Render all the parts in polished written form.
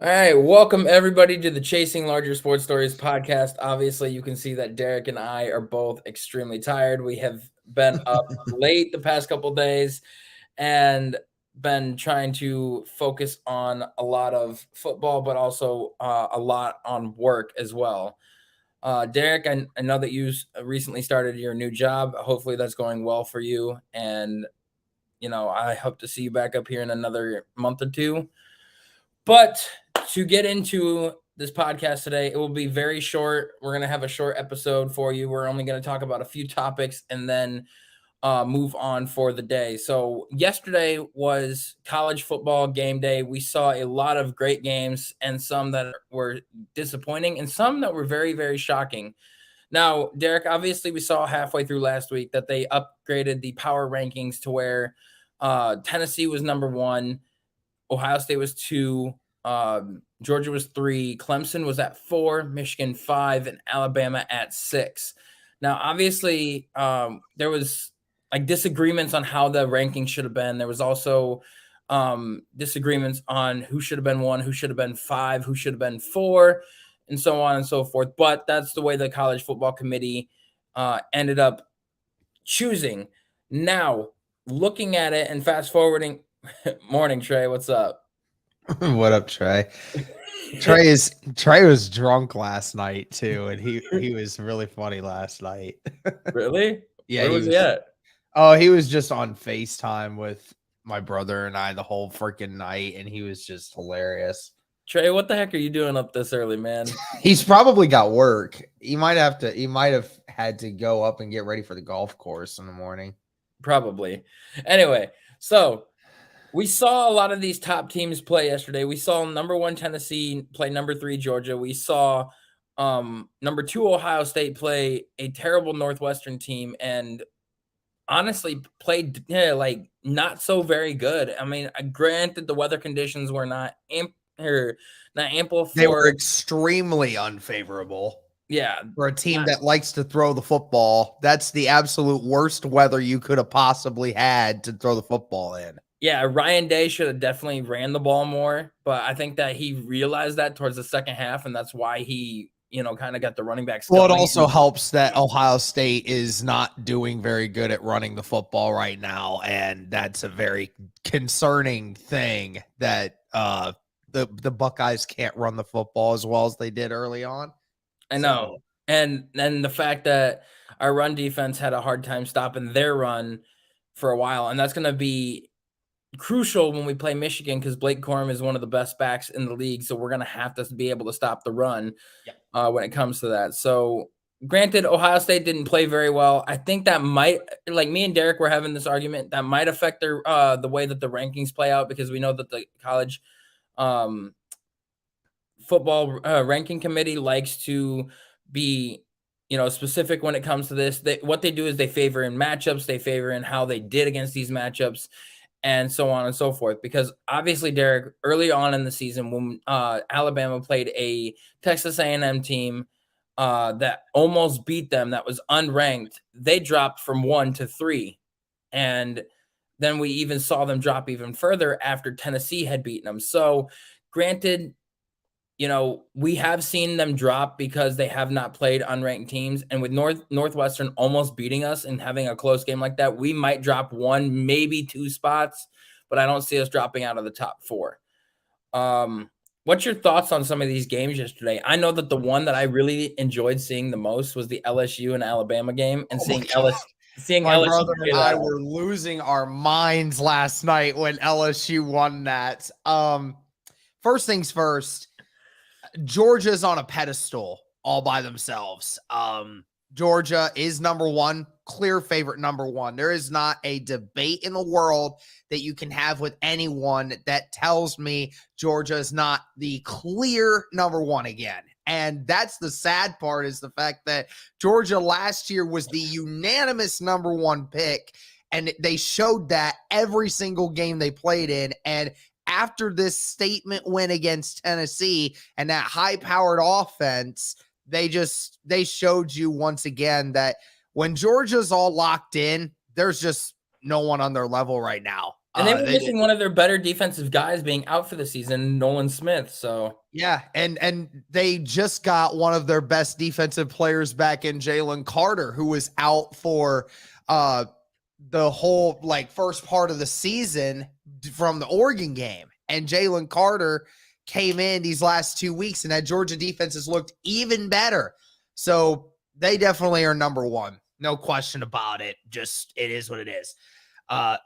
All right, welcome everybody to the Chasing Larger Sports Stories podcast. Obviously, you can see that Derek and I are both extremely tired. We have been up late the past couple days and been trying to focus on a lot of football, but also a lot on work as well. Derek, I know that you recently started your new job. Hopefully, that's going well for you. And, I hope to see you back up here in another month or two. But to get into this podcast today, it will be very short. We're going to have a short episode for you. We're only going to talk about a few topics and then move on for the day. So, yesterday was college football game day. We saw a lot of great games and some that were disappointing and some that were very, very shocking. Now, Derek, obviously, we saw halfway through last week that they upgraded the power rankings to where Tennessee was number one. Ohio State was 2, Georgia was 3, Clemson was at 4, Michigan 5, and Alabama at 6. Now, obviously, there was like disagreements on how the ranking should have been. There was also disagreements on who should have been 1, who should have been 5, who should have been 4, and so on and so forth. But that's the way the College Football Committee ended up choosing. Now, looking at it and fast forwarding, morning, Trey. What's up? What up, Trey? Trey was drunk last night too, and he was really funny last night. Really? Yeah, Where he was he was. at? Oh, he was just on FaceTime with my brother and I the whole freaking night, and he was just hilarious. Trey, what the heck are you doing up this early, man? He's probably got work. He might have had to go up and get ready for the golf course in the morning. Probably. Anyway, so we saw a lot of these top teams play yesterday. We saw number 1 Tennessee play number 3 Georgia. We saw number 2 Ohio State play a terrible Northwestern team and honestly played like not so very good. I mean, granted the weather conditions were not ample They were for extremely unfavorable. yeah, For a team that likes to throw the football, that's the absolute worst weather you could have possibly had to throw the football in. yeah, Ryan Day should have definitely ran the ball more, but I think that he realized that towards the second half, and that's why he, kind of got the running backs Well, it going. also helps that Ohio State is not doing very good at running the football right now, and that's a very concerning thing that the Buckeyes can't run the football as well as they did early on. I know. And the fact that our run defense had a hard time stopping their run for a while, and that's going to be crucial when we play Michigan because Blake Corum is one of the best backs in the league, so we're going to have to be able to stop the run when it comes to that. So, granted, Ohio State didn't play very well. I think that might, like me and Derek were having this argument, that might affect their the way that the rankings play out because we know that the college football ranking committee likes to be specific when it comes to this. What they do is they favor in matchups, they favor in how they did against these matchups, and so on and so forth. Because obviously, Derek, early on in the season when Alabama played a Texas A&M team that almost beat them, that was unranked, they dropped from 1 to 3, and then we even saw them drop even further after Tennessee had beaten them. So, granted, we have seen them drop because they have not played unranked teams. And with Northwestern almost beating us and having a close game like that, we might drop 1, maybe 2 spots, but I don't see us dropping out of the top 4. What's your thoughts on some of these games yesterday? I know that the one that I really enjoyed seeing the most was the LSU and Alabama game, and seeing My LSU. brother and I were losing our minds last night when LSU won that. First things first, Georgia's on a pedestal all by themselves. Georgia is number 1, clear favorite number 1. There is not a debate in the world that you can have with anyone that tells me Georgia is not the clear number 1 again. And that's the sad part, is the fact that Georgia last year was the unanimous number 1 pick, and they showed that every single game they played in. And after this statement win against Tennessee and that high-powered offense, they showed you once again that when Georgia's all locked in, there's just no one on their level right now. And they were They did. missing one of their better defensive guys being out for the season, Nolan Smith. So Yeah, and they just got one of their best defensive players back in Jalen Carter, who was out for the whole like first part of the season from the Oregon game. And Jalen Carter came in these last 2 weeks, and that Georgia defense has looked even better. So they definitely are number one. No question about it. Just it is what it is.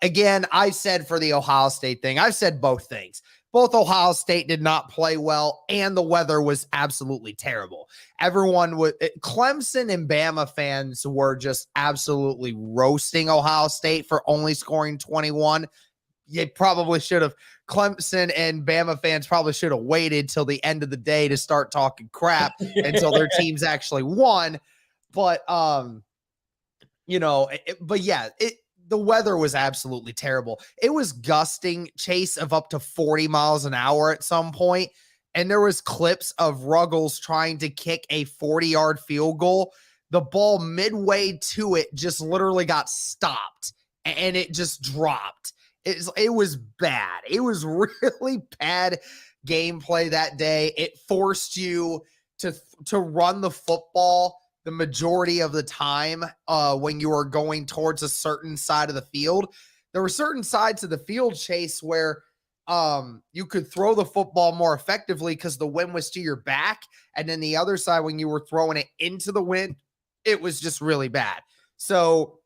Again, I said for the Ohio State thing, I've said both things. Both Ohio State did not play well, and the weather was absolutely terrible. Everyone was Clemson and Bama fans were just absolutely roasting Ohio State for only scoring 21. You probably should have. Clemson and Bama fans probably should have waited till the end of the day to start talking crap until their teams actually won. But the weather was absolutely terrible. It was gusting, Chase, of up to 40 miles an hour at some point. And there was clips of Ruggles trying to kick a 40-yard field goal. The ball midway to it just literally got stopped and it just dropped. It was bad. It was really bad gameplay that day. It forced you to run the football the majority of the time when you were going towards a certain side of the field. There were certain sides of the field, Chase, where you could throw the football more effectively because the wind was to your back. And then the other side, when you were throwing it into the wind, it was just really bad. So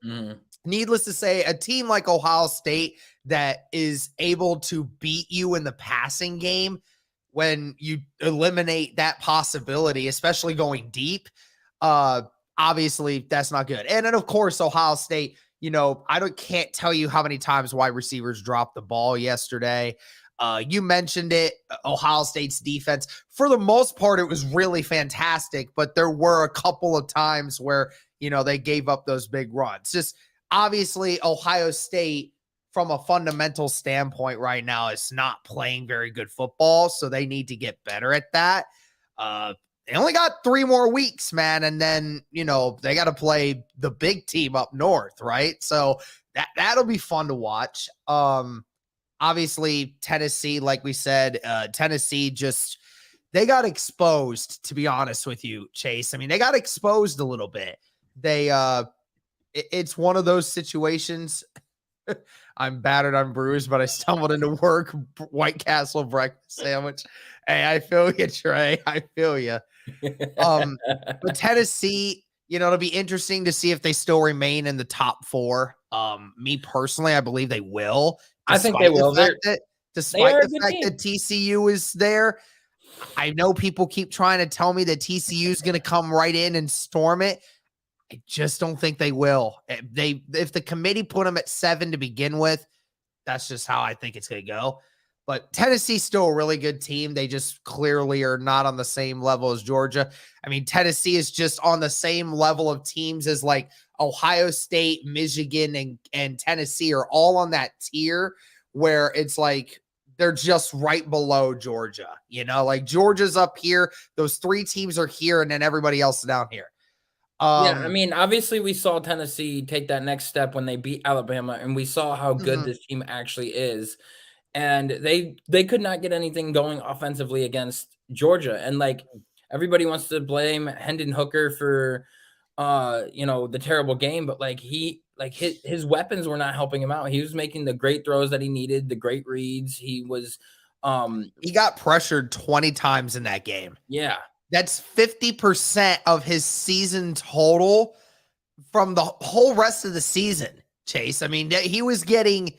needless to say, a team like Ohio State that is able to beat you in the passing game, when you eliminate that possibility, especially going deep, obviously that's not good. And then of course, Ohio State, can't tell you how many times wide receivers dropped the ball yesterday. You mentioned it, Ohio State's defense, for the most part, it was really fantastic, but there were a couple of times where, they gave up those big runs. Just obviously Ohio State, from a fundamental standpoint right now, is not playing very good football. So they need to get better at that. They only got 3 more weeks, man. And then, they got to play the big team up north, right? So that'll be fun to watch. Obviously, Tennessee, like we said, Tennessee they got exposed, to be honest with you, Chase. I mean, they got exposed a little bit. It's one of those situations. I'm battered, I'm bruised, but I stumbled into work, White Castle breakfast sandwich. Hey, I feel you, Trey. I feel you. But Tennessee, it'll be interesting to see if they still remain in the top 4. Me personally, I believe they will. I think they will. Despite the fact that TCU is there, I know people keep trying to tell me that TCU is going to come right in and storm it. I just don't think they will. If the committee put them at 7 to begin with, that's just how I think it's going to go. But Tennessee's still a really good team. They just clearly are not on the same level as Georgia. I mean, Tennessee is just on the same level of teams as like Ohio State, Michigan, and Tennessee are all on that tier where it's like they're just right below Georgia. Like Georgia's up here. Those 3 teams are here, and then everybody else is down here. Yeah, I mean, obviously we saw Tennessee take that next step when they beat Alabama, and we saw how good this team actually is. And they could not get anything going offensively against Georgia. And like everybody wants to blame Hendon Hooker for the terrible game, but like his weapons were not helping him out. He was making the great throws that he needed, the great reads. He got pressured 20 times in that game. Yeah. That's 50% of his season total from the whole rest of the season, Chase. I mean, he was getting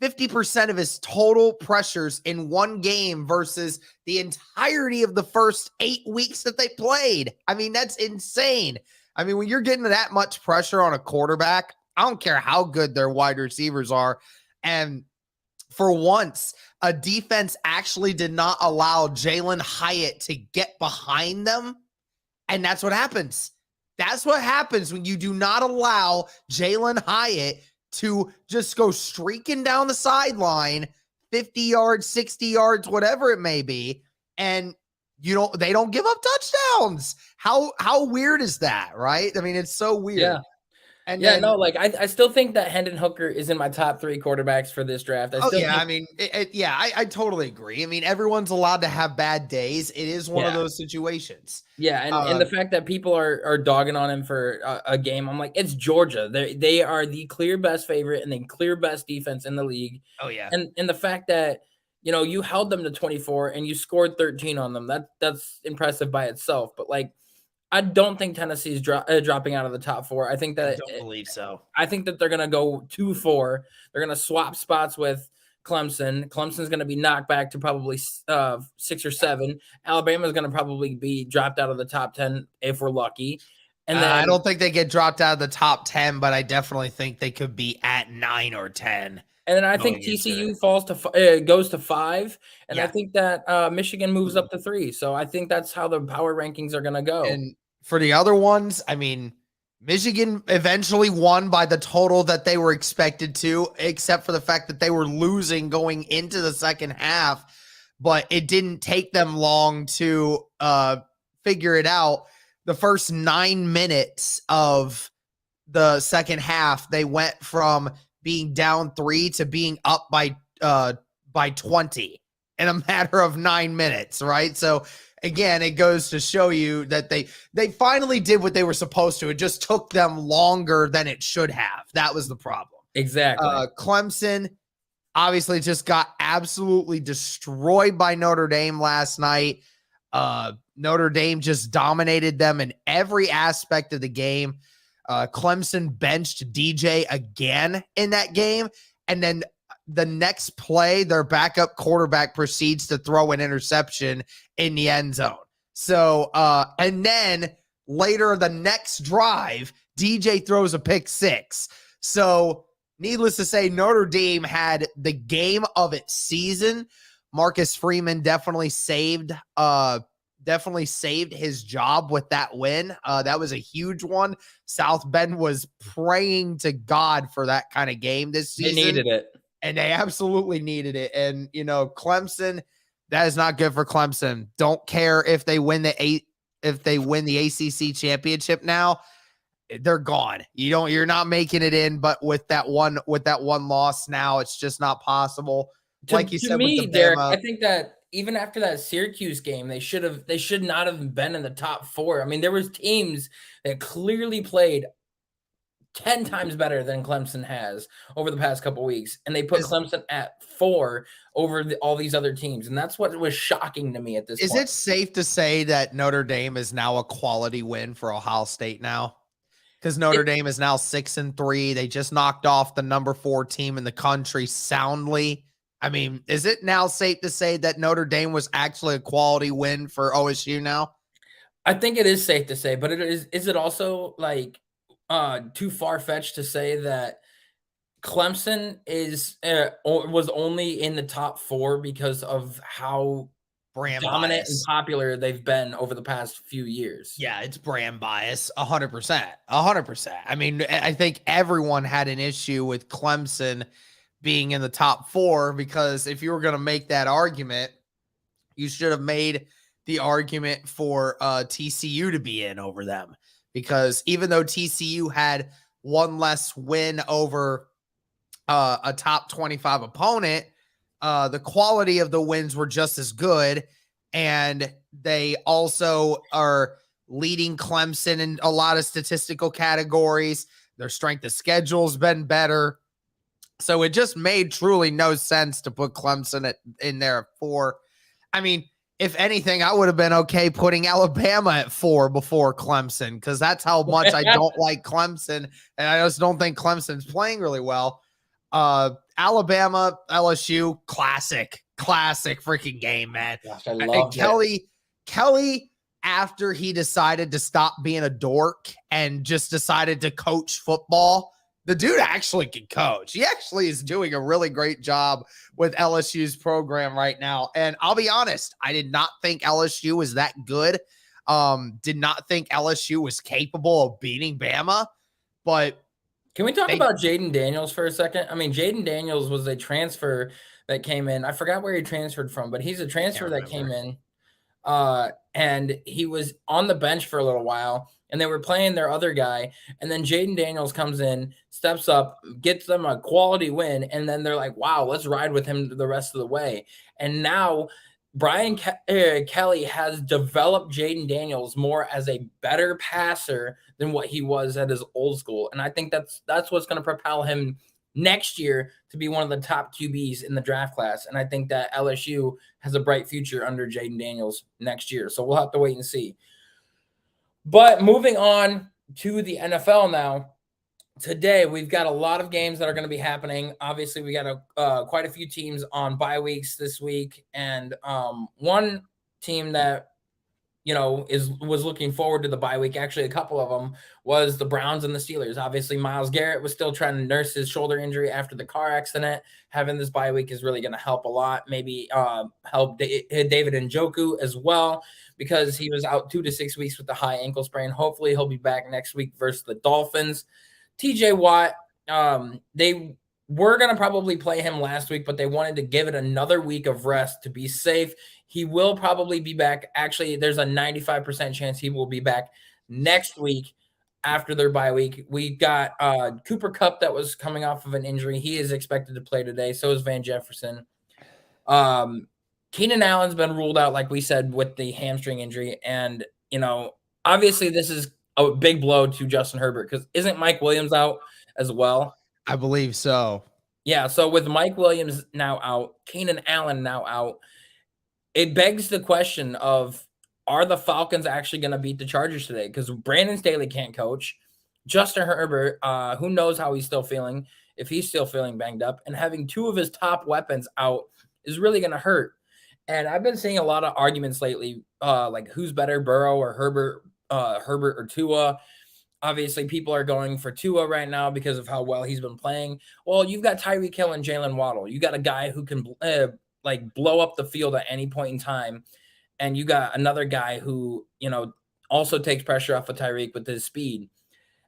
50% of his total pressures in one game versus the entirety of the first 8 weeks that they played. I mean, that's insane. I mean, when you're getting that much pressure on a quarterback, I don't care how good their wide receivers are. And for once, a defense actually did not allow Jalen Hyatt to get behind them. And that's what happens. That's what happens when you do not allow Jalen Hyatt to just go streaking down the sideline, 50 yards, 60 yards, whatever it may be. And they don't give up touchdowns. How weird is that, right? I mean, it's so weird. Yeah. And Yeah, then no, like I still think that Hendon Hooker is in my top 3 quarterbacks for this draft. I oh still yeah, I think, mean, yeah, I totally agree. I mean, everyone's allowed to have bad days. It is one of yeah. those situations. Yeah, and Uh, the fact that people are dogging on him for a game, I'm like, it's Georgia. They are the clear best favorite and the clear best defense in the league. oh yeah, And the fact that you held them to 24 and you scored 13 on them, that's impressive by itself. But like, I don't think Tennessee's dropping out of the top 4. I don't believe so. I think that they're going to go 2-4. They're going to swap spots with Clemson. Clemson's going to be knocked back to probably 6 or 7. Alabama's going to probably be dropped out of the top 10 if we're lucky. And I then don't think they get dropped out of the top 10, but I definitely think they could be at 9 or 10 I think going into TCU it. falls to goes to 5, and I Yeah. think that Michigan moves up to 3. So I think that's how the power rankings are going to go. And for the other ones, I mean, Michigan eventually won by the total that they were expected to, except for the fact that they were losing going into the second half. But it didn't take them long to figure it out. The first 9 minutes of the second half, they went from being down 3 to being up by 20 in a matter of 9 minutes, right? So again, it goes to show you that they finally did what they were supposed to. It just took them longer than it should have. That was the problem. Exactly. Clemson obviously just got absolutely destroyed by Notre Dame last night. Notre Dame just dominated them in every aspect of the game. Clemson benched DJ again in that game. And then the next play, their backup quarterback proceeds to throw an interception in the end zone. So, and then later the next drive, DJ throws a pick 6. So, needless to say, Notre Dame had the game of its season. Marcus Freeman definitely saved his job with that win. That was a huge one. South Bend was praying to God for that kind of game this season. They needed it. And they absolutely needed it. And, Clemson, that is not good for Clemson. Don't care if they win the ACC championship now. They're gone. You're not making it in, but with that one loss now, it's just not possible. Like you said, me, with the Derek, Bama, I think that even after that Syracuse game, they should not have been in the top 4. I mean, there was teams that clearly played 10 times better than Clemson has over the past couple weeks, and they put Clemson at 4 over all these other teams, and that's what was shocking to me at this point. Is it safe to say that Notre Dame is now a quality win for Ohio State now? Because Notre Dame is now 6-3. They just knocked off the number 4 team in the country soundly. I mean, is it now safe to say that Notre Dame was actually a quality win for OSU now? I think it is safe to say, but is it also like too far-fetched to say that Clemson was only in the top 4 because of how Brand dominant bias. and popular they've been over the past few years? Yeah, it's brand bias, 100%. 100%. I mean, I think everyone had an issue with Clemson being in the top 4, because if you were going to make that argument, you should have made the argument for TCU to be in over them, because even though TCU had one less win over a top 25 opponent, the quality of the wins were just as good. And they also are leading Clemson in a lot of statistical categories. Their strength of schedule has been better. So it just made truly no sense to put Clemson in there at 4. I mean, if anything, I would have been okay putting Alabama at 4 before Clemson, because that's how much I don't like Clemson. And I just don't think Clemson's playing really well. Alabama, LSU, classic freaking game, man. Gosh, I love Kelly, after he decided to stop being a dork and just decided to coach football, the dude actually can coach. He actually is doing a really great job with LSU's program right now. And I'll be honest, I did not think LSU was that good. Did not think LSU was capable of beating Bama, but can we talk about Jaden Daniels for a second? I mean, Jaden Daniels was a transfer that came in. I forgot where he transferred from, but he's a transfer that came in. And he was on the bench for a little while. and they were playing their other guy, and then Jaden Daniels comes in, steps up, gets them a quality win, and then they're like, wow, let's ride with him the rest of the way. And now Brian Kelly has developed Jaden Daniels more as a better passer than what he was at his old school. And I think that's what's going to propel him next year to be one of the top QBs in the draft class. And I think that LSU has a bright future under Jaden Daniels next year. So we'll have to wait and see. But moving on to the NFL now. Today, we've got a lot of games that are going to be happening. Obviously, we got quite a few teams on bye weeks this week. And one team that, was looking forward to the bye week, actually a couple of them, was the Browns and the Steelers. Obviously, Myles Garrett was still trying to nurse his shoulder injury after the car accident. Having this bye week is really going to help a lot. Maybe help David Njoku as well, because he was out 2 to 6 weeks with the high ankle sprain. Hopefully, he'll be back next week versus the Dolphins. TJ Watt, they were going to probably play him last week, but they wanted to give it another week of rest to be safe. He will probably be back. Actually, there's a 95% chance he will be back next week after their bye week. We got Cooper Kupp that was coming off of an injury. He is expected to play today. So is Van Jefferson. Keenan Allen's been ruled out, like we said, with the hamstring injury. And, obviously this is a big blow to Justin Herbert, because isn't Mike Williams out as well? I believe so. Yeah, so with Mike Williams now out, Keenan Allen now out, it begs the question of, are the Falcons actually going to beat the Chargers today? Because Brandon Staley can't coach. Justin Herbert, who knows how he's still feeling, if he's still feeling banged up, and having two of his top weapons out is really going to hurt. And I've been seeing a lot of arguments lately, like who's better, Burrow or Herbert or Tua. Obviously, people are going for Tua right now because of how well he's been playing. Well, you've got Tyreek Hill and Jalen Waddle. You got a guy who can blow up the field at any point in time. And you got another guy who, also takes pressure off of Tyreek with his speed.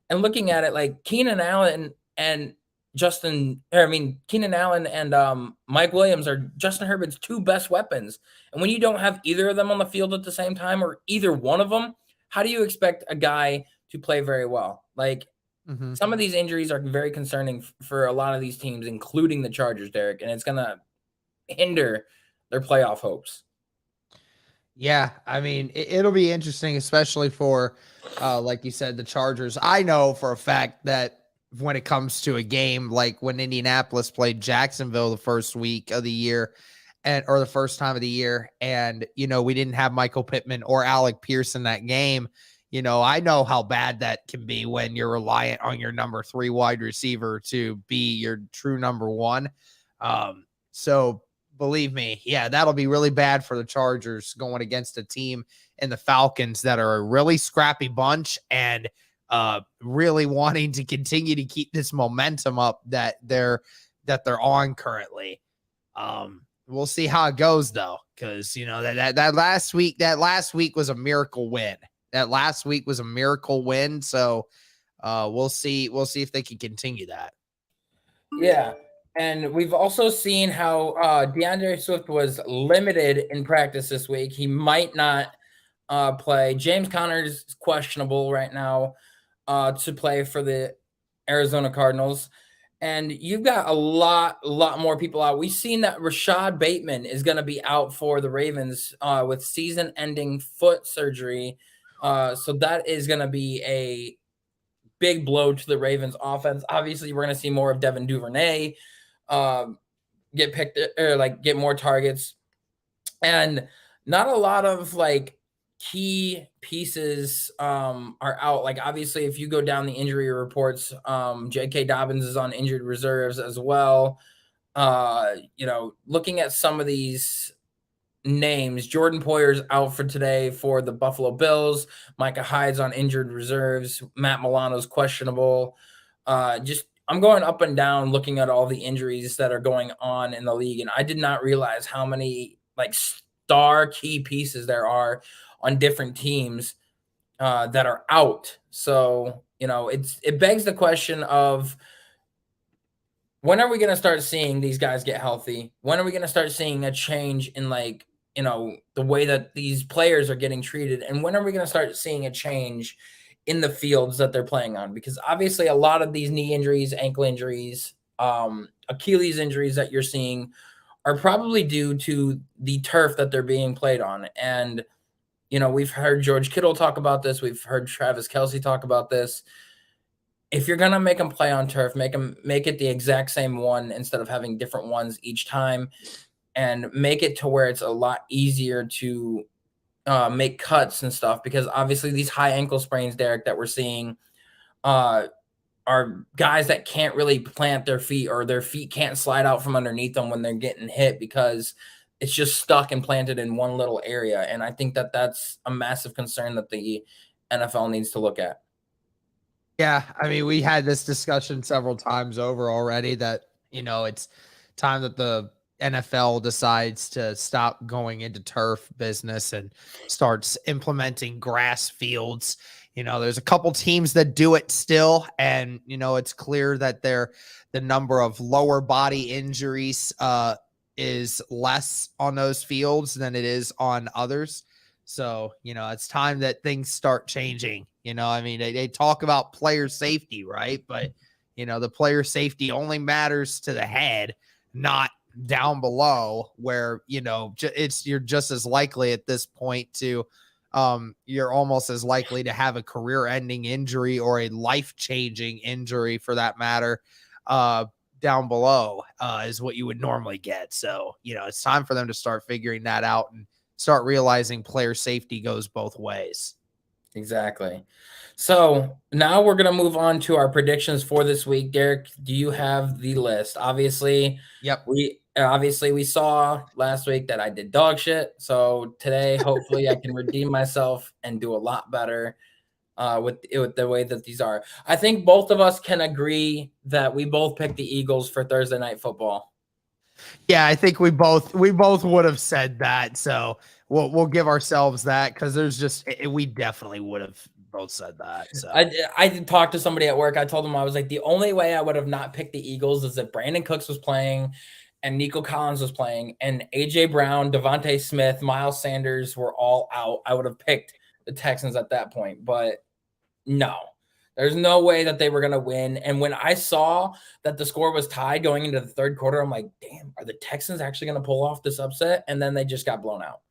And looking at it, like Keenan Allen and Mike Williams are Justin Herbert's two best weapons. And when you don't have either of them on the field at the same time, or either one of them, how do you expect a guy to play very well? Like, some of these injuries are very concerning for a lot of these teams, including the Chargers, Derek, and it's going to hinder their playoff hopes. Yeah, I mean, it'll be interesting, especially for, like you said, the Chargers. I know for a fact that when it comes to a game, like when Indianapolis played Jacksonville the first week of the year, or the first time of the year, and, we didn't have Michael Pittman or Alec Pierce in that game, I know how bad that can be when you're reliant on your number 3 wide receiver to be your true number 1. So believe me, yeah, that'll be really bad for the Chargers going against a team and the Falcons that are a really scrappy bunch and really wanting to continue to keep this momentum up that they're on currently. We'll see how it goes though, because that last week was a miracle win. That last week was a miracle win. So we'll see if they can continue that. Yeah. And we've also seen how DeAndre Swift was limited in practice this week. He might not play. James Conner is questionable right now to play for the Arizona Cardinals. And you've got a lot more people out. We've seen that Rashad Bateman is going to be out for the Ravens with season-ending foot surgery. So that is going to be a big blow to the Ravens offense. Obviously, we're going to see more of Devin Duvernay get picked or get more targets, and not a lot of key pieces are out. Like, obviously, if you go down the injury reports, J.K. Dobbins is on injured reserves as well. Looking at some of these names, Jordan Poyer's out for today for the Buffalo Bills. Micah Hyde's on injured reserves. Matt Milano's questionable. I'm going up and down looking at all the injuries that are going on in the league, and I did not realize how many star key pieces there are on different teams that are out. So, it begs the question of, when are we going to start seeing these guys get healthy? When are we going to start seeing a change in the way that these players are getting treated? And when are we going to start seeing a change in the fields that they're playing on, because obviously a lot of these knee injuries, ankle injuries, Achilles injuries that you're seeing are probably due to the turf that they're being played on. And, we've heard George Kittle talk about this. We've heard Travis Kelce talk about this. If you're going to make them play on turf, make it the exact same one instead of having different ones each time, and make it to where it's a lot easier to make cuts and stuff, because obviously these high ankle sprains, Derek, that we're seeing are guys that can't really plant their feet, or their feet can't slide out from underneath them when they're getting hit, because it's just stuck and planted in one little area. And I think that that's a massive concern that the NFL needs to look at. Yeah, I mean, we had this discussion several times over already that, it's time that the NFL decides to stop going into turf business and starts implementing grass fields. There's a couple teams that do it still, and it's clear that the number of lower body injuries is less on those fields than it is on others. So, it's time that things start changing. I mean, they talk about player safety, right? But, the player safety only matters to the head, not down below, where, you're just as likely at this point to, you're almost as likely to have a career-ending injury or a life-changing injury, for that matter, down below is what you would normally get. So, it's time for them to start figuring that out and start realizing player safety goes both ways. Exactly. So now we're going to move on to our predictions for this week. Derek, do you have the list? Obviously, Yep. We saw last week that I did dog shit. So today, hopefully I can redeem myself and do a lot better with the way that these are. I think both of us can agree that we both picked the Eagles for Thursday Night Football. Yeah, I think we both would have said that. So we'll give ourselves that, because we definitely would have both said that. So I did talk to somebody at work. I told them, I was like, the only way I would have not picked the Eagles is if Brandon Cooks was playing and Nico Collins was playing and AJ Brown, Devontae Smith, Miles Sanders were all out. I would have picked the Texans at that point, but no. There's no way that they were going to win. And when I saw that the score was tied going into the third quarter, I'm like, damn, are the Texans actually going to pull off this upset? And then they just got blown out.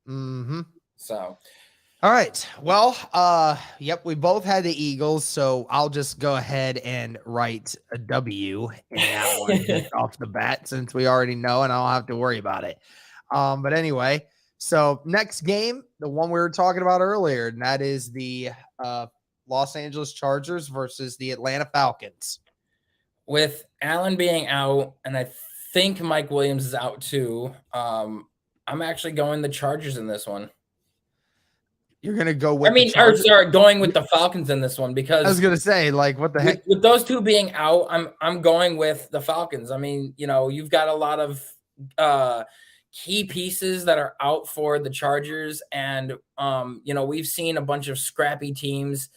Mm-hmm. So, all right. Well, yep, we both had the Eagles, so I'll just go ahead and write a W in that one off the bat, since we already know and I don't have to worry about it. But anyway, so next game, the one we were talking about earlier, and that is the Los Angeles Chargers versus the Atlanta Falcons. With Allen being out, and I think Mike Williams is out too, I'm actually going the Chargers in this one. You're going to go with going with the Falcons in this one, because I was going to say, like, what the heck? With those two being out, I'm going with the Falcons. I mean, you've got a lot of key pieces that are out for the Chargers, and we've seen a bunch of scrappy teams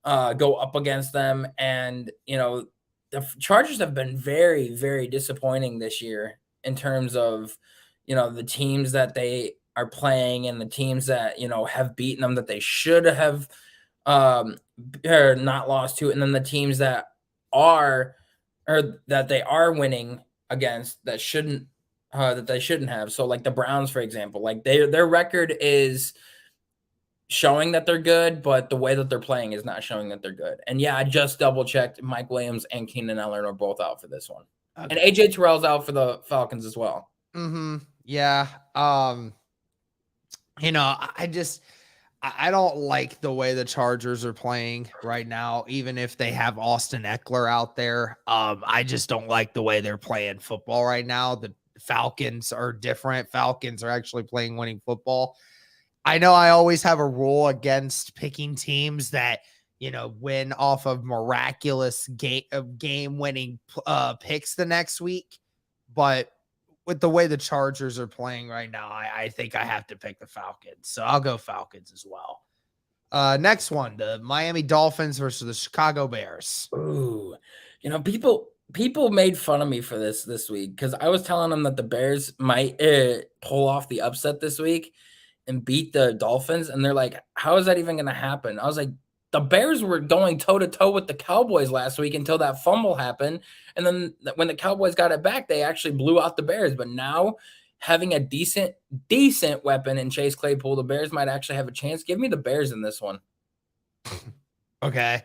go up against them, and the Chargers have been very, very disappointing this year in terms of the teams that they are playing and the teams that have beaten them that they should have or not lost to, and then the teams that they are winning against that they shouldn't have. So like the Browns, for example, like their record is showing that they're good, but the way that they're playing is not showing that they're good. And yeah, I just double checked. Mike Williams and Keenan Allen are both out for this one. Okay. And AJ Terrell's out for the Falcons as well. Mm-hmm. Yeah. I don't like the way the Chargers are playing right now, even if they have Austin Eckler out there. I just don't like the way they're playing football right now. The Falcons are different. Falcons are actually playing winning football. I know I always have a rule against picking teams that, win off of miraculous game-winning picks the next week. But with the way the Chargers are playing right now, I think I have to pick the Falcons. So I'll go Falcons as well. Next one, the Miami Dolphins versus the Chicago Bears. Ooh, people made fun of me for this week, because I was telling them that the Bears might pull off the upset this week and beat the Dolphins. And they're like, how is that even going to happen? I was like, the Bears were going toe to toe with the Cowboys last week until that fumble happened. And then when the Cowboys got it back, they actually blew out the Bears. But now having a decent weapon in Chase Claypool, the Bears might actually have a chance. Give me the Bears in this one. Okay.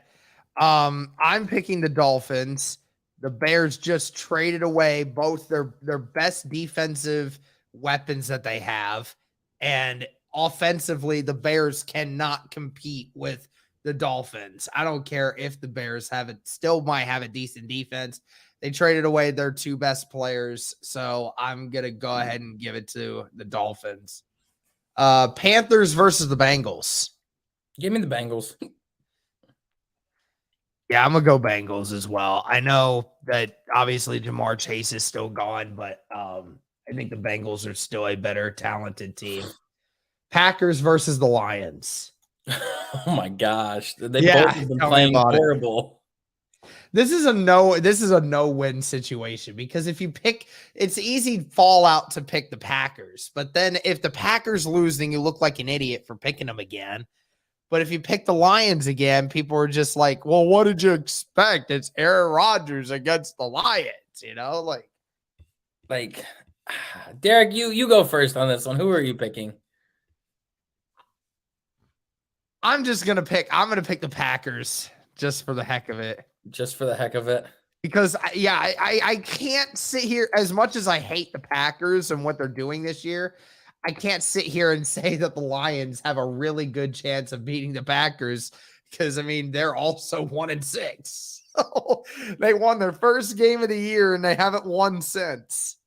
I'm picking the Dolphins. The Bears just traded away both their best defensive weapons that they have, and offensively, the Bears cannot compete with the Dolphins. I don't care if the Bears still might have a decent defense. They traded away their two best players, so I'm gonna go ahead and give it to the Dolphins. Panthers versus the Bengals. Give me the Bengals. Yeah, I'm gonna go Bengals as well. I know that obviously Jamar Chase is still gone, but I think the Bengals are still a better talented team. Packers versus the Lions. Oh my gosh. They both have been playing horrible. This is a no-win situation because if you pick, it's easy fallout to pick the Packers. But then if the Packers lose, then you look like an idiot for picking them again. But if you pick the Lions again, people are just like, well, what did you expect? It's Aaron Rodgers against the Lions, Like Derek, you go first on this one. Who are you picking? I'm going to pick the Packers just for the heck of it. Just for the heck of it. Because I can't sit here, as much as I hate the Packers and what they're doing this year, I can't sit here and say that the Lions have a really good chance of beating the Packers because, I mean, they're also 1-6. So they won their first game of the year and they haven't won since.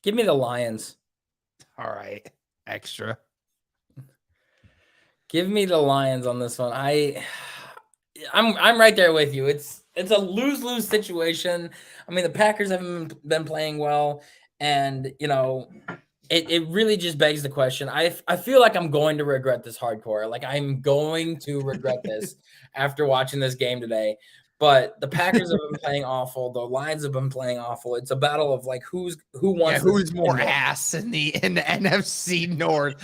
Give me the Lions. All right. Extra. Give me the Lions on this one. I'm right there with you. It's a lose-lose situation. I mean, the Packers haven't been playing well, and it really just begs the question. I feel like I'm going to regret this hardcore. Like I'm going to regret this after watching this game today. But the Packers have been playing awful. The Lions have been playing awful. It's a battle of like who's more ass in the NFC North.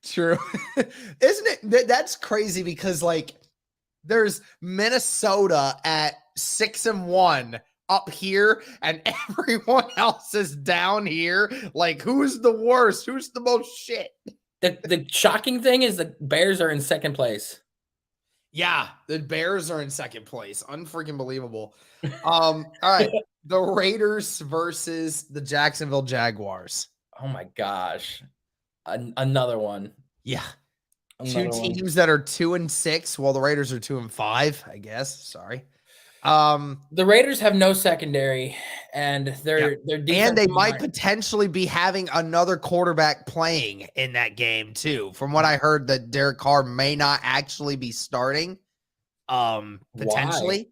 True. Isn't it? That's crazy because like there's Minnesota at 6-1 up here and everyone else is down here. Like who's the worst? Who's the most shit? The shocking thing is the Bears are in second place. Yeah, the Bears are in second place. Unfreaking believable. All right. The Raiders versus the Jacksonville Jaguars. Oh my gosh. Another one. Yeah. Two teams that are 2-6, while the Raiders are 2-5, I guess. Sorry. The Raiders have no secondary, and their defense, and they might potentially be having another quarterback playing in that game too. From what I heard, that Derek Carr may not actually be starting. Potentially,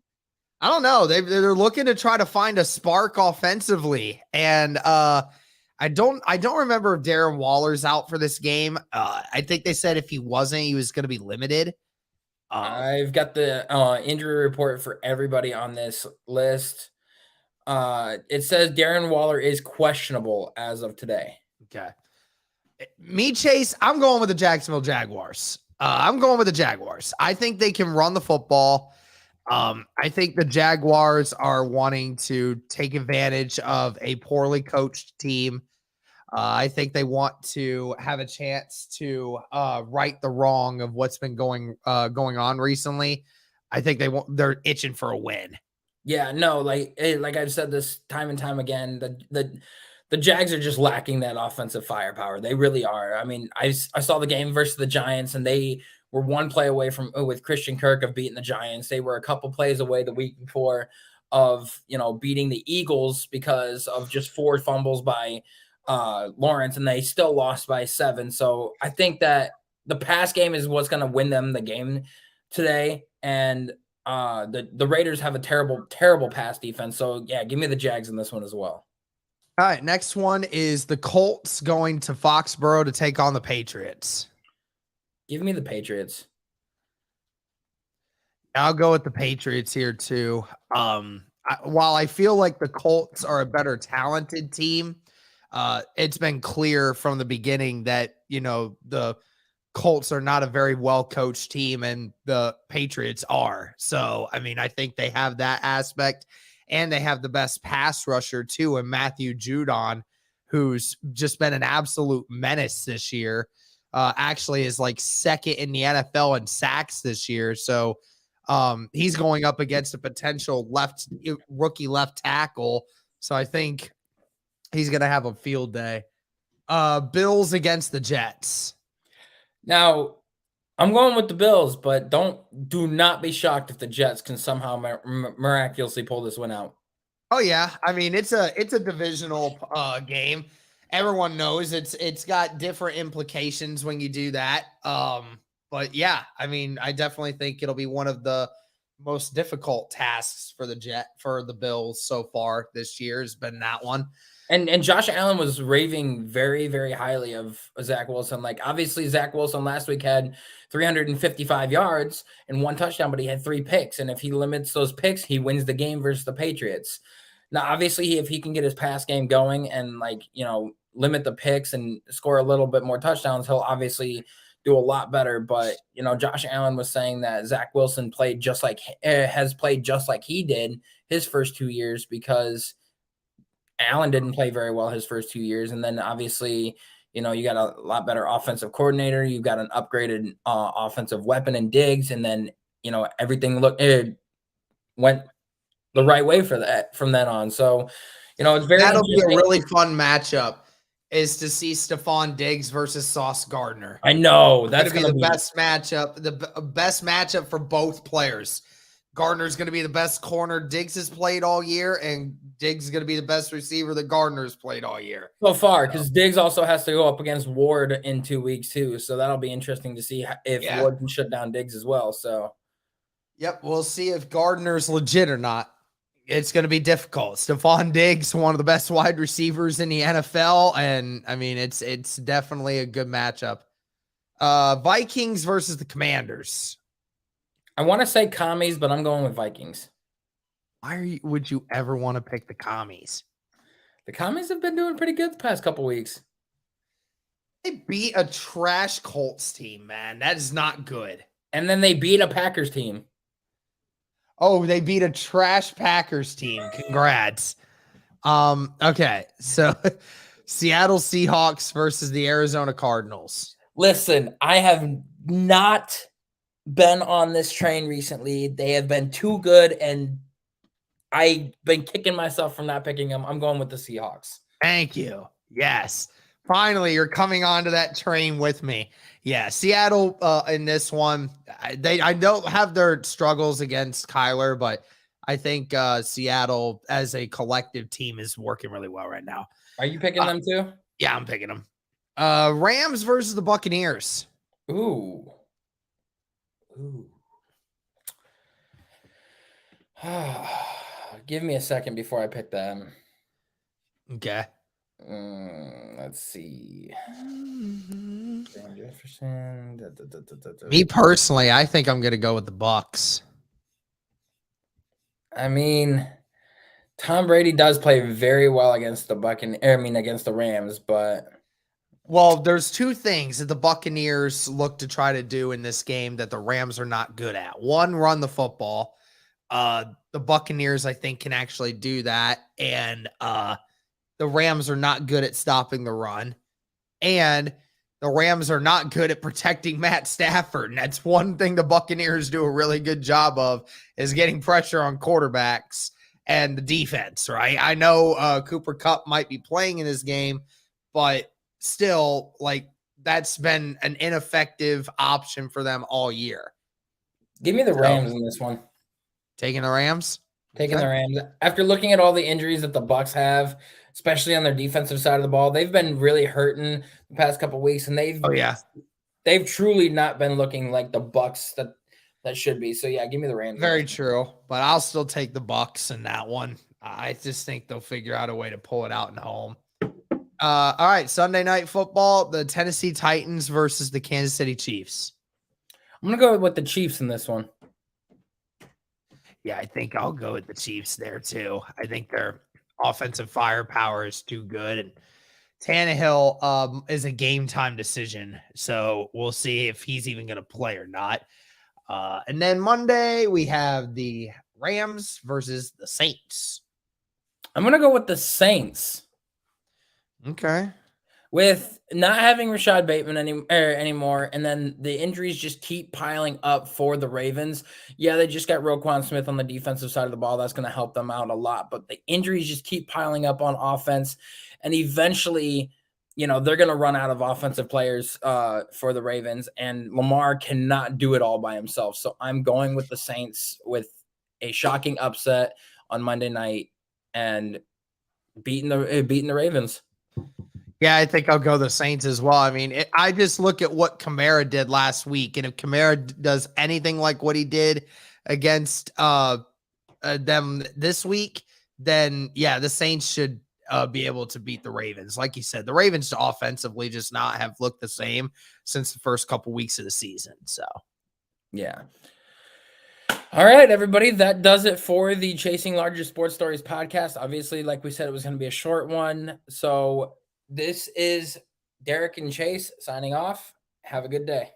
why? I don't know. They're looking to try to find a spark offensively, and I don't remember if Darren Waller's out for this game. I think they said if he wasn't, he was going to be limited. I've got the injury report for everybody on this list. It says Darren Waller is questionable as of today. Okay. Me, Chase, I'm going with the Jacksonville Jaguars. I think they can run the football. I think the Jaguars are wanting to take advantage of a poorly coached team. I think they want to have a chance to right the wrong of what's been going on recently. I think they're itching for a win. Yeah, no, like I've said this time and time again, the Jags are just lacking that offensive firepower. They really are. I mean, I saw the game versus the Giants, and they were one play away from with Christian Kirk of beating the Giants. They were a couple plays away the week before of beating the Eagles because of just 4 fumbles by Lawrence, and they still lost by 7. So I think that the pass game is what's going to win them the game today. And the Raiders have a terrible pass defense. So yeah, give me the Jags in this one as well. All right. Next one is the Colts going to Foxborough to take on the Patriots. Give me the Patriots. I'll go with the Patriots here too. While I feel like the Colts are a better talented team, it's been clear from the beginning that, the Colts are not a very well-coached team, and the Patriots are. So, I mean, I think they have that aspect, and they have the best pass rusher too, and Matthew Judon, who's just been an absolute menace this year. Actually is like second in the NFL in sacks this year. So he's going up against a potential rookie left tackle. So I think he's going to have a field day. Bills against the Jets. Now, I'm going with the Bills, but do not be shocked if the Jets can somehow miraculously pull this one out. Oh yeah, I mean it's a divisional game. Everyone knows it's got different implications when you do that. But yeah, I mean I definitely think it'll be one of the most difficult tasks for the Bills so far this year has been that one. And Josh Allen was raving very, very highly of Zach Wilson. Like, obviously, Zach Wilson last week had 355 yards and 1 touchdown, but he had 3 picks. And if he limits those picks, he wins the game versus the Patriots. Now, obviously, if he can get his pass game going and, like, limit the picks and score a little bit more touchdowns, he'll obviously do a lot better. But, Josh Allen was saying that Zach Wilson has played just like he did his first 2 years because Allen didn't play very well his first 2 years. And then obviously, you got a lot better offensive coordinator. You've got an upgraded offensive weapon in Diggs. And then, everything went the right way from then on. So, it's that'll be a really fun matchup is to see Stephon Diggs versus Sauce Gardner. I know that's going to be the best matchup, the best matchup for both players. Gardner's going to be the best corner Diggs has played all year, and Diggs is going to be the best receiver that Gardner's played all year. So far, because Diggs also has to go up against Ward in 2 weeks too. So that'll be interesting to see if Ward can shut down Diggs as well. So, yep, we'll see if Gardner's legit or not. It's going to be difficult. Stephon Diggs, one of the best wide receivers in the NFL, and I mean it's definitely a good matchup. Vikings versus the Commanders. I want to say Commies, but I'm going with Vikings. Why would you ever want to pick the Commies? The Commies have been doing pretty good the past couple weeks. They beat a trash Colts team, man. That is not good. And then they beat a Packers team. Oh, they beat a trash Packers team. Congrats. Okay, so Seattle Seahawks versus the Arizona Cardinals. Listen, I have not been on this train recently. They have been too good, and I've been kicking myself from not picking them. I'm going with the Seahawks. Thank you. Yes. Finally, you're coming onto that train with me. Yeah, Seattle in this one, I don't have their struggles against Kyler, but I think Seattle as a collective team is working really well right now. Are you picking them too? Yeah, I'm picking them. Rams versus the Buccaneers. Ooh. Give me a second before I pick them. Okay. Let's see. Me personally, I think I'm going to go with the Bucs. I mean, Tom Brady does play very well against against the Rams, but well, there's 2 things that the Buccaneers look to try to do in this game that the Rams are not good at. One, run the football. The Buccaneers, I think, can actually do that, and the Rams are not good at stopping the run, and the Rams are not good at protecting Matt Stafford. And that's one thing the Buccaneers do a really good job of is getting pressure on quarterbacks and the defense, right? I know Cooper Kupp might be playing in this game, but still, like, that's been an ineffective option for them all year. Give me the Rams in this one. Taking the Rams? Taking the Rams. After looking at all the injuries that the Bucs have, especially on their defensive side of the ball, they've been really hurting the past couple of weeks, and they've truly not been looking like the Bucs that should be. So yeah, give me the Rams. Very true, but I'll still take the Bucs in that one. I just think they'll figure out a way to pull it out in home. All right, Sunday Night Football, the Tennessee Titans versus the Kansas City Chiefs. I'm going to go with the Chiefs in this one. Yeah, I think I'll go with the Chiefs there too. I think their offensive firepower is too good. And Tannehill is a game time decision, so we'll see if he's even going to play or not. And then Monday we have the Rams versus the Saints. I'm going to go with the Saints. Okay. With not having Rashad Bateman anymore, and then the injuries just keep piling up for the Ravens. Yeah, they just got Roquan Smith on the defensive side of the ball. That's going to help them out a lot. But the injuries just keep piling up on offense. And eventually, they're going to run out of offensive players for the Ravens. And Lamar cannot do it all by himself. So I'm going with the Saints with a shocking upset on Monday night and beating the Ravens. Yeah, I think I'll go the Saints as well. I mean, I just look at what Kamara did last week, and if Kamara does anything like what he did against them this week, then yeah, the Saints should be able to beat the Ravens. Like you said, the Ravens offensively just not have looked the same since the first couple weeks of the season. So, yeah. All right, everybody. That does it for the Chasing Larger Sports Stories podcast. Obviously, like we said, it was going to be a short one. So this is Derek and Chase signing off. Have a good day.